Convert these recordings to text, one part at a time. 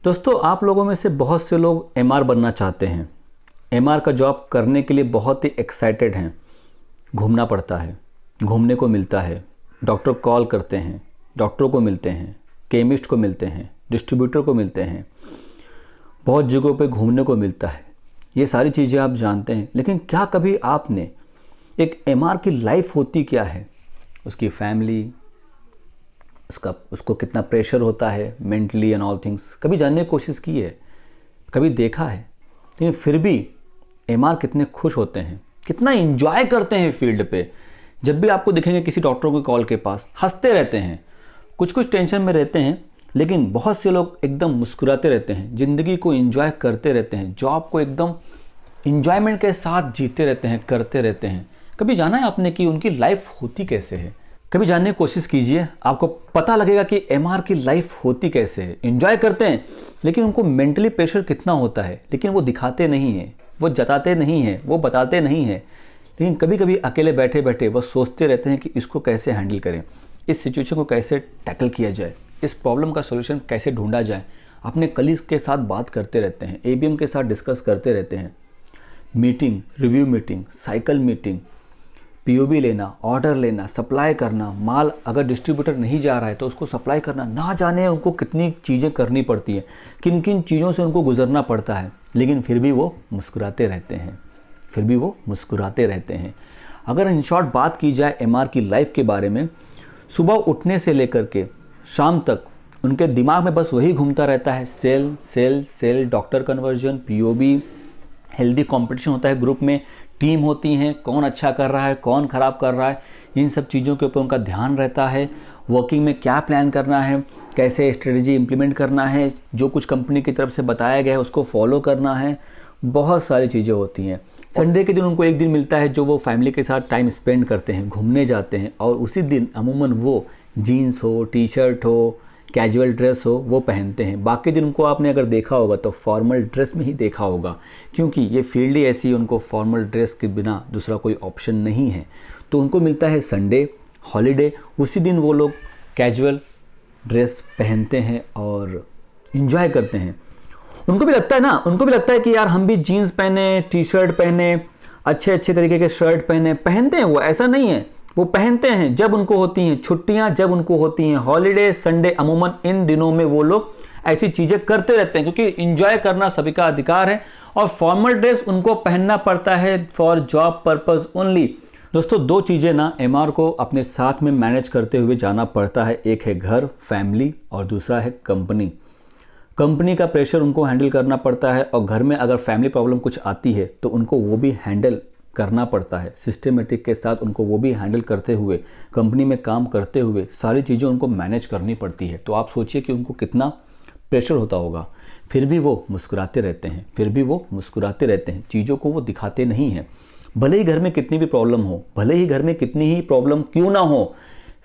दोस्तों, आप लोगों में से बहुत से लोग एमआर बनना चाहते हैं। एमआर का जॉब करने के लिए बहुत ही एक्साइटेड हैं। घूमना पड़ता है, घूमने को मिलता है, डॉक्टर कॉल करते हैं, डॉक्टरों को मिलते हैं, केमिस्ट को मिलते हैं, डिस्ट्रीब्यूटर को मिलते हैं, बहुत जगहों पे घूमने को मिलता है। ये सारी चीज़ें आप जानते हैं, लेकिन क्या कभी आपने एक एमआर की लाइफ होती क्या है, उसकी फैमिली, उसको कितना प्रेशर होता है मेंटली एंड ऑल थिंग्स, कभी जानने की कोशिश की है, कभी देखा है? लेकिन फिर भी एमआर कितने खुश होते हैं, कितना एंजॉय करते हैं फील्ड पे। जब भी आपको दिखेंगे किसी डॉक्टरों के कॉल के पास, हंसते रहते हैं, कुछ टेंशन में रहते हैं, लेकिन बहुत से लोग एकदम मुस्कुराते रहते हैं, ज़िंदगी को एंजॉय करते रहते हैं, जॉब को एकदम एंजॉयमेंट के साथ जीते रहते हैं, करते रहते हैं। कभी जाना है आपने कि उनकी लाइफ होती कैसे है? कभी जानने की कोशिश कीजिए, आपको पता लगेगा कि एमआर की लाइफ होती कैसे है। एंजॉय करते हैं, लेकिन उनको मेंटली प्रेशर कितना होता है, लेकिन वो दिखाते नहीं हैं, वो जताते नहीं हैं, वो बताते नहीं हैं। लेकिन कभी कभी अकेले बैठे बैठे वो सोचते रहते हैं कि इसको कैसे हैंडल करें, इस सिचुएशन को कैसे टैकल किया जाए, इस प्रॉब्लम का सोल्यूशन कैसे ढूंढा जाए। अपने कलीग्स के साथ बात करते रहते हैं, एबीएम के साथ डिस्कस करते रहते हैं। Meeting, review meeting, cycle meeting, POB लेना, ऑर्डर लेना, सप्लाई करना, माल अगर डिस्ट्रीब्यूटर नहीं जा रहा है तो उसको सप्लाई करना, ना जाने उनको कितनी चीज़ें करनी पड़ती हैं, किन किन चीज़ों से उनको गुजरना पड़ता है। लेकिन फिर भी वो मुस्कुराते रहते हैं, फिर भी वो मुस्कुराते रहते हैं। अगर इन शॉर्ट बात की जाए एमआर की लाइफ के बारे में, सुबह उठने से लेकर के शाम तक उनके दिमाग में बस वही घूमता रहता है, sale sale sale, doctor conversion, POB, healthy competition होता है ग्रुप में, टीम होती हैं, कौन अच्छा कर रहा है, कौन ख़राब कर रहा है, इन सब चीज़ों के ऊपर उनका ध्यान रहता है। वर्किंग में क्या प्लान करना है, कैसे स्ट्रेटजी इंप्लीमेंट करना है, जो कुछ कंपनी की तरफ से बताया गया है उसको फॉलो करना है, बहुत सारी चीज़ें होती हैं। संडे के दिन उनको एक दिन मिलता है जो वो फैमिली के साथ टाइम स्पेंड करते हैं, घूमने जाते हैं, और उसी दिन अमूमन वो जीन्स हो, टी शर्ट हो, कैजुअल ड्रेस हो, वो पहनते हैं। बाकी दिन उनको आपने अगर देखा होगा तो फॉर्मल ड्रेस में ही देखा होगा, क्योंकि ये फील्ड ही ऐसी, उनको फॉर्मल ड्रेस के बिना दूसरा कोई ऑप्शन नहीं है। तो उनको मिलता है संडे, हॉलीडे, उसी दिन वो लोग कैजुअल ड्रेस पहनते हैं और इन्जॉय करते हैं। उनको भी लगता है ना, उनको भी लगता है कि यार हम भी जीन्स पहने, टी शर्ट पहने, अच्छे अच्छे तरीके के शर्ट पहनते हैं। वो ऐसा नहीं है, वो पहनते हैं जब उनको होती हैं छुट्टियां, जब उनको होती हैं हॉलीडे, संडे, अमूमन इन दिनों में वो लोग ऐसी चीज़ें करते रहते हैं, क्योंकि एंजॉय करना सभी का अधिकार है। और फॉर्मल ड्रेस उनको पहनना पड़ता है फॉर जॉब पर्पस ओनली। दोस्तों, दो चीज़ें ना एमआर को अपने साथ में मैनेज करते हुए जाना पड़ता है। एक है घर, फैमिली, और दूसरा है कंपनी। कंपनी का प्रेशर उनको हैंडल करना पड़ता है, और घर में अगर फैमिली प्रॉब्लम कुछ आती है तो उनको वो भी हैंडल करना पड़ता है। सिस्टमेटिक के साथ उनको वो भी हैंडल करते हुए, कंपनी में काम करते हुए सारी चीज़ें उनको मैनेज करनी पड़ती है। तो आप सोचिए कि उनको कितना प्रेशर होता होगा। फिर भी वो मुस्कुराते रहते हैं, फिर भी वो मुस्कुराते रहते हैं, चीज़ों को वो दिखाते नहीं हैं। भले ही घर में कितनी भी प्रॉब्लम हो, भले ही घर में कितनी ही प्रॉब्लम क्यों ना हो,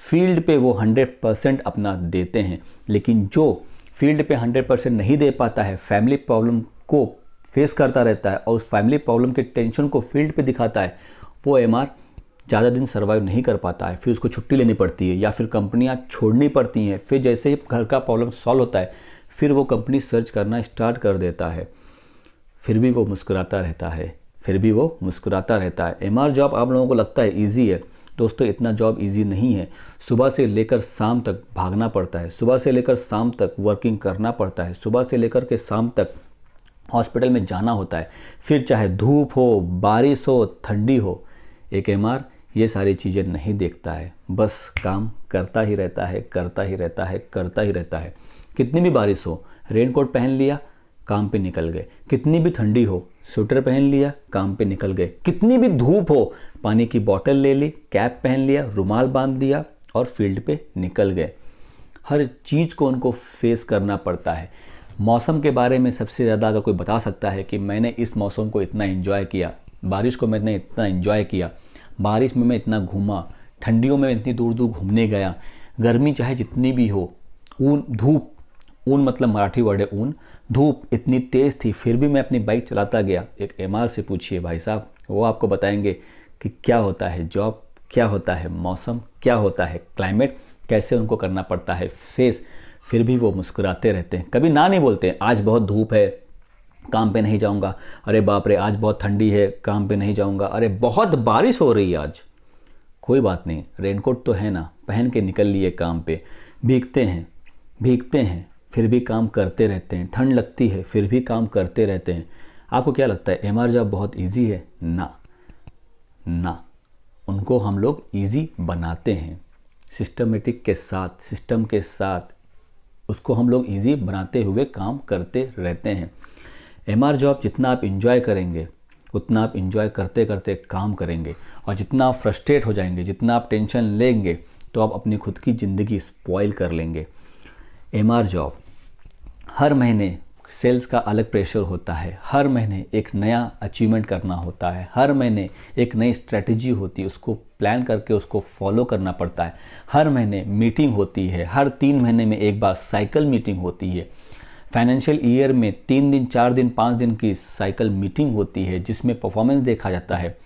फील्ड पे वो 100% अपना देते हैं। लेकिन जो फील्ड पे 100% नहीं दे पाता है, फैमिली प्रॉब्लम को फेस करता रहता है और उस फैमिली प्रॉब्लम के टेंशन को फील्ड पे दिखाता है, वो एमआर ज़्यादा दिन सर्वाइव नहीं कर पाता है। फिर उसको छुट्टी लेनी पड़ती है या फिर कंपनियां छोड़नी पड़ती हैं। फिर जैसे ही घर का प्रॉब्लम सॉल्व होता है, फिर वो कंपनी सर्च करना स्टार्ट कर देता है। फिर भी वो मुस्कुराता रहता है, फिर भी वो मुस्कुराता रहता है। एमआर जॉब आप लोगों को लगता है ईजी है, दोस्तों इतना जॉब इजी नहीं है। सुबह से लेकर शाम तक भागना पड़ता है, सुबह से लेकर शाम तक वर्किंग करना पड़ता है, सुबह से लेकर के शाम तक हॉस्पिटल में जाना होता है। फिर चाहे धूप हो, बारिश हो, ठंडी हो, एक एमआर ये सारी चीज़ें नहीं देखता है, बस काम करता ही रहता है, करता ही रहता है, करता ही रहता है। कितनी भी बारिश हो, रेनकोट पहन लिया, काम पे निकल गए। कितनी भी ठंडी हो, स्वेटर पहन लिया, काम पे निकल गए। कितनी भी धूप हो, पानी की बोतल ले ली, कैप पहन लिया, रुमाल बांध दिया और फील्ड पे निकल गए। हर चीज़ को उनको फेस करना पड़ता है। मौसम के बारे में सबसे ज़्यादा अगर कोई बता सकता है कि मैंने इस मौसम को इतना एंजॉय किया, बारिश को मैंने इतना एंजॉय किया, बारिश में मैं इतना घूमा, ठंडियों में इतनी दूर दूर घूमने गया, गर्मी चाहे जितनी भी हो, धूप, ऊन मतलब मराठी वर्ड है ऊन, धूप इतनी तेज़ थी फिर भी मैं अपनी बाइक चलाता गया। एक एमआर से पूछिए भाई साहब, वो आपको बताएंगे कि क्या होता है जॉब, क्या होता है मौसम, क्या होता है क्लाइमेट, कैसे उनको करना पड़ता है फेस। फिर भी वो मुस्कुराते रहते हैं, कभी ना नहीं बोलते। आज बहुत धूप है, काम पे नहीं जाऊंगा, अरे बाप रे आज बहुत ठंडी है, काम पे नहीं जाऊंगा, अरे बहुत बारिश हो रही है आज, कोई बात नहीं, रेनकोट तो है ना, पहन के निकल लिए काम पे। भीगते हैं फिर भी काम करते रहते हैं, ठंड लगती है फिर भी काम करते रहते हैं। आपको क्या लगता है एमआर जॉब बहुत इजी है? ना, उनको हम लोग इजी बनाते हैं सिस्टमेटिक के साथ, सिस्टम के साथ उसको हम लोग इजी बनाते हुए काम करते रहते हैं। एमआर जॉब जितना आप इंजॉय करेंगे उतना आप इंजॉय करते करते काम करेंगे, और जितना आप फ्रस्ट्रेट हो जाएंगे, जितना आप टेंशन लेंगे, तो आप अपनी खुद की ज़िंदगी स्पॉइल कर लेंगे। एमआर जॉब हर महीने सेल्स का अलग प्रेशर होता है, हर महीने एक नया अचीवमेंट करना होता है, हर महीने एक नई स्ट्रेटजी होती है, उसको प्लान करके उसको फॉलो करना पड़ता है। हर महीने मीटिंग होती है, हर 3 महीने में एक बार साइकिल मीटिंग होती है। फाइनेंशियल ईयर में 3 दिन 4 दिन 5 दिन की साइकिल मीटिंग होती है, जिसमें परफॉर्मेंस देखा जाता है,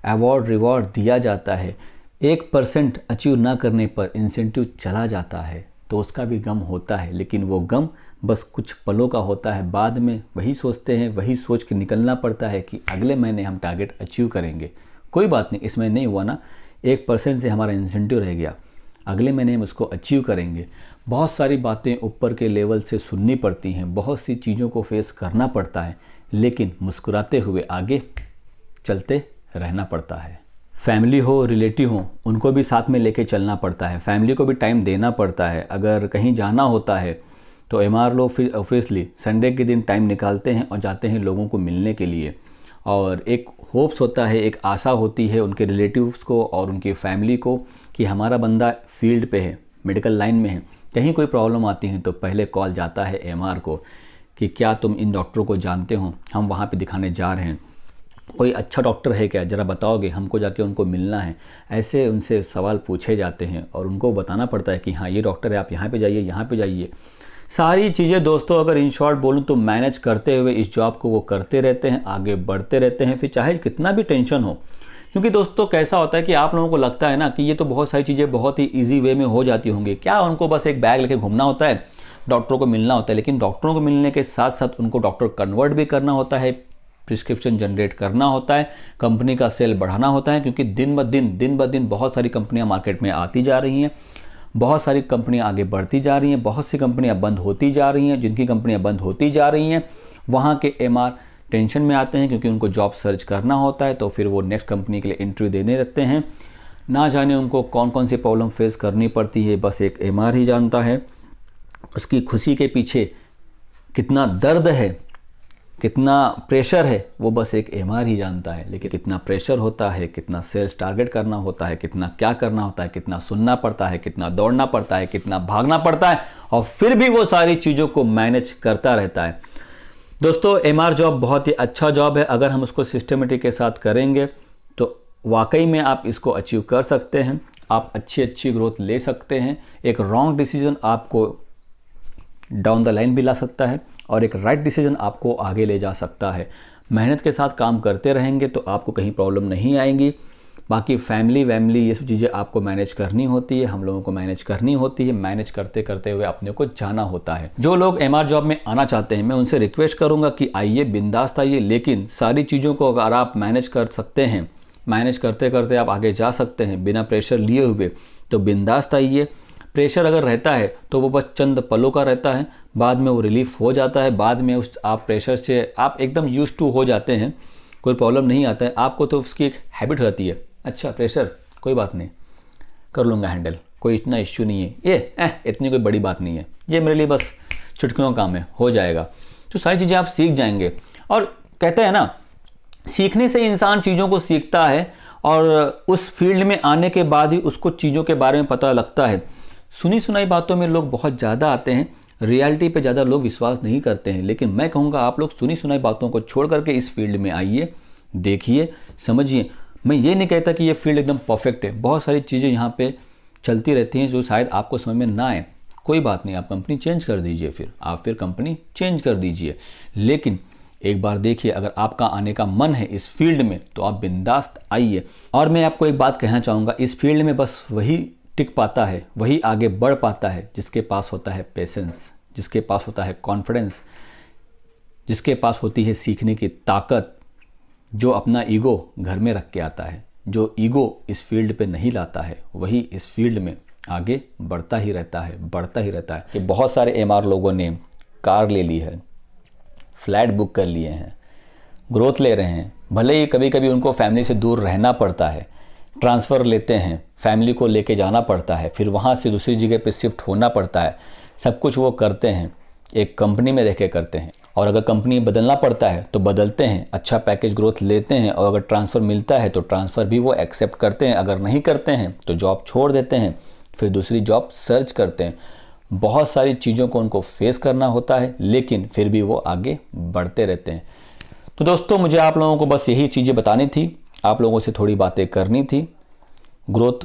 अवार्ड रिवॉर्ड दिया जाता है। 1% अचीव ना करने पर इंसेंटिव चला जाता है, तो उसका भी गम होता है, लेकिन वो गम बस कुछ पलों का होता है। बाद में वही सोचते हैं, वही सोच के निकलना पड़ता है कि अगले महीने हम टारगेट अचीव करेंगे। कोई बात नहीं, इसमें नहीं हुआ ना, 1% से हमारा इंसेंटिव रह गया, अगले महीने हम उसको अचीव करेंगे। बहुत सारी बातें ऊपर के लेवल से सुननी पड़ती हैं, बहुत सी चीज़ों को फेस करना पड़ता है, लेकिन मुस्कुराते हुए आगे चलते रहना पड़ता है। फैमिली हो, रिलेटिव हो, उनको भी साथ में लेके चलना पड़ता है, फैमिली को भी टाइम देना पड़ता है। अगर कहीं जाना होता है तो एमआर लोग फिर ऑब्वियसली संडे के दिन टाइम निकालते हैं और जाते हैं लोगों को मिलने के लिए, और एक होप्स होता है, एक आशा होती है उनके रिलेटिव्स को और उनकी फैमिली को कि हमारा बंदा फील्ड पे है, मेडिकल लाइन में है, कहीं कोई प्रॉब्लम आती है तो पहले कॉल जाता है एमआर को कि क्या तुम इन डॉक्टरों को जानते हो, हम वहाँ पे दिखाने जा रहे हैं, कोई अच्छा डॉक्टर है क्या, ज़रा बताओगे, हमको जाके उनको मिलना है। ऐसे उनसे सवाल पूछे जाते हैं और उनको बताना पड़ता है कि हाँ ये डॉक्टर है, आप यहाँ पे जाइए, यहाँ पे जाइए। सारी चीज़ें दोस्तों अगर इन शॉर्ट बोलूँ तो मैनेज करते हुए इस जॉब को वो करते रहते हैं, आगे बढ़ते रहते हैं, फिर चाहे कितना भी टेंशन हो। क्योंकि दोस्तों कैसा होता है कि आप लोगों को लगता है ना कि ये तो बहुत सारी चीज़ें बहुत ही ईजी वे में हो जाती होंगी, क्या उनको बस एक बैग लेके घूमना होता है, डॉक्टरों को मिलना होता है। लेकिन डॉक्टरों को मिलने के साथ साथ उनको डॉक्टर कन्वर्ट भी करना होता है, प्रिस्क्रिप्शन जनरेट करना होता है, कंपनी का सेल बढ़ाना होता है, क्योंकि दिन ब दिन बहुत सारी कंपनियां मार्केट में आती जा रही हैं, बहुत सारी कंपनियां आगे बढ़ती जा रही हैं, बहुत सी कंपनियां बंद होती जा रही हैं। जिनकी कंपनियां बंद होती जा रही हैं वहाँ के एमआर टेंशन में आते हैं, क्योंकि उनको जॉब सर्च करना होता है, तो फिर वो नेक्स्ट कंपनी के लिए इंटरव्यू देने लगते हैं। ना जाने उनको कौन कौन सी प्रॉब्लम फेस करनी पड़ती है, बस एक एमआर ही जानता है। उसकी खुशी के पीछे कितना दर्द है, कितना प्रेशर है, वो बस एक एमआर ही जानता है। लेकिन कितना प्रेशर होता है, कितना सेल्स टारगेट करना होता है, कितना क्या करना होता है, कितना सुनना पड़ता है, कितना दौड़ना पड़ता है, कितना भागना पड़ता है, और फिर भी वो सारी चीज़ों को मैनेज करता रहता है। दोस्तों एमआर जॉब बहुत ही अच्छा जॉब है, अगर हम उसको सिस्टमेटिक के साथ करेंगे तो वाकई में आप इसको अचीव कर सकते हैं, आप अच्छी ग्रोथ ले सकते हैं। एक रॉन्ग डिसीजन आपको डाउन द लाइन भी ला सकता है, और एक राइट डिसीजन आपको आगे ले जा सकता है। मेहनत के साथ काम करते रहेंगे तो आपको कहीं प्रॉब्लम नहीं आएंगी। बाकी फैमिली ये सब चीज़ें आपको मैनेज करनी होती है, हम लोगों को मैनेज करनी होती है, मैनेज करते करते हुए अपने को जाना होता है। जो लोग एमआर जॉब में आना चाहते हैं मैं उनसे रिक्वेस्ट करूँगा कि आइए, बिंदास आइए, लेकिन सारी चीज़ों को अगर आप मैनेज कर सकते हैं, मैनेज करते करते आप आगे जा सकते हैं बिना प्रेशर लिए हुए, तो बिंदास आइए। प्रेशर अगर रहता है तो वो बस चंद पलों का रहता है, बाद में वो रिलीफ हो जाता है, बाद में उस आप प्रेशर से आप एकदम यूज्ड टू हो जाते हैं, कोई प्रॉब्लम नहीं आता है आपको, तो उसकी एक हैबिट रहती है, अच्छा प्रेशर कोई बात नहीं, कर लूँगा हैंडल, कोई इतना इश्यू नहीं है, ये इतनी कोई बड़ी बात नहीं है, ये मेरे लिए बस चुटकियों का काम है, हो जाएगा। तो सारी चीज़ें आप सीख जाएंगे। और कहते हैं ना, सीखने से इंसान चीज़ों को सीखता है, और उस फील्ड में आने के बाद ही उसको चीज़ों के बारे में पता लगता है। सुनी सुनाई बातों में लोग बहुत ज़्यादा आते हैं, रियलिटी पे ज़्यादा लोग विश्वास नहीं करते हैं। लेकिन मैं कहूँगा आप लोग सुनी सुनाई बातों को छोड़ करके इस फील्ड में आइए, देखिए, समझिए। मैं ये नहीं कहता कि ये फील्ड एकदम परफेक्ट है, बहुत सारी चीज़ें यहाँ पे चलती रहती हैं जो शायद आपको समझ में ना आए, कोई बात नहीं, आप कंपनी चेंज कर दीजिए, फिर कंपनी चेंज कर दीजिए। लेकिन एक बार देखिए, अगर आपका आने का मन है इस फील्ड में तो आप बिंदास आइए। और मैं आपको एक बात कहना चाहूँगा, इस फील्ड में बस वही टिक पाता है, वही आगे बढ़ पाता है जिसके पास होता है पेशेंस, जिसके पास होता है कॉन्फिडेंस, जिसके पास होती है सीखने की ताकत, जो अपना ईगो घर में रख के आता है। जो ईगो इस फील्ड पे नहीं लाता है वही इस फील्ड में आगे बढ़ता ही रहता है, बढ़ता ही रहता है। कि बहुत सारे एमआर लोगों ने कार ले ली है, फ्लैट बुक कर लिए हैं, ग्रोथ ले रहे हैं, भले ही कभी कभी उनको फैमिली से दूर रहना पड़ता है, ट्रांसफ़र लेते हैं, फैमिली को लेके जाना पड़ता है, फिर वहाँ से दूसरी जगह पे शिफ्ट होना पड़ता है, सब कुछ वो करते हैं, एक कंपनी में रह के करते हैं। और अगर कंपनी बदलना पड़ता है तो बदलते हैं, अच्छा पैकेज ग्रोथ लेते हैं, और अगर ट्रांसफ़र मिलता है तो ट्रांसफ़र भी वो एक्सेप्ट करते हैं, अगर नहीं करते हैं तो जॉब छोड़ देते हैं, फिर दूसरी जॉब सर्च करते हैं। बहुत सारी चीज़ों को उनको फेस करना होता है, लेकिन फिर भी वो आगे बढ़ते रहते हैं। तो दोस्तों, मुझे आप लोगों को बस यही चीज़ें बतानी थी, आप लोगों से थोड़ी बातें करनी थी। ग्रोथ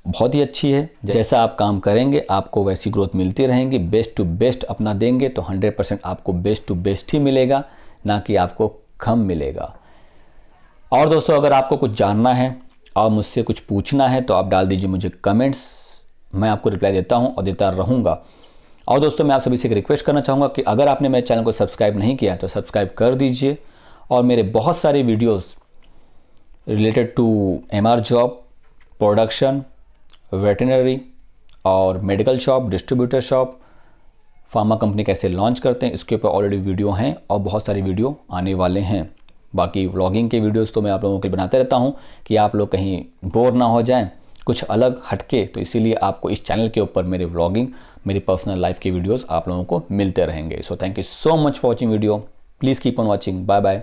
बहुत ही अच्छी है, जैसा आप काम करेंगे आपको वैसी ग्रोथ मिलती रहेंगी। बेस्ट टू बेस्ट अपना देंगे तो 100% आपको बेस्ट टू बेस्ट ही मिलेगा, ना कि आपको कम मिलेगा। और दोस्तों, अगर आपको कुछ जानना है और मुझसे कुछ पूछना है तो आप डाल दीजिए मुझे कमेंट्स, मैं आपको रिप्लाई देता हूं और देता रहूँगा। और दोस्तों, मैं आप सभी से एक रिक्वेस्ट करना चाहूँगा कि अगर आपने मेरे चैनल को सब्सक्राइब नहीं किया तो सब्सक्राइब कर दीजिए, और मेरे बहुत सारे videos related to MR job, production, veterinary और medical shop, distributor shop, pharma company कैसे लॉन्च करते हैं, इसके ऊपर ऑलरेडी वीडियो हैं और बहुत सारी वीडियो आने वाले हैं। बाकी व्लॉगिंग के वीडियोस तो मैं आप लोगों के लिए बनाते रहता हूं कि आप लोग कहीं बोर ना हो जाएं, कुछ अलग हटके। तो इसीलिए आपको इस चैनल के ऊपर मेरे व्लॉगिंग, मेरी पर्सनल लाइफ के वीडियोज़ आप लोगों को मिलते रहेंगे। So thank you so much for watching video. Please keep on watching. Bye bye,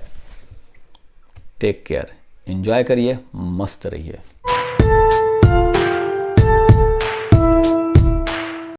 take care, enjoy करिए, मस्त रहिए।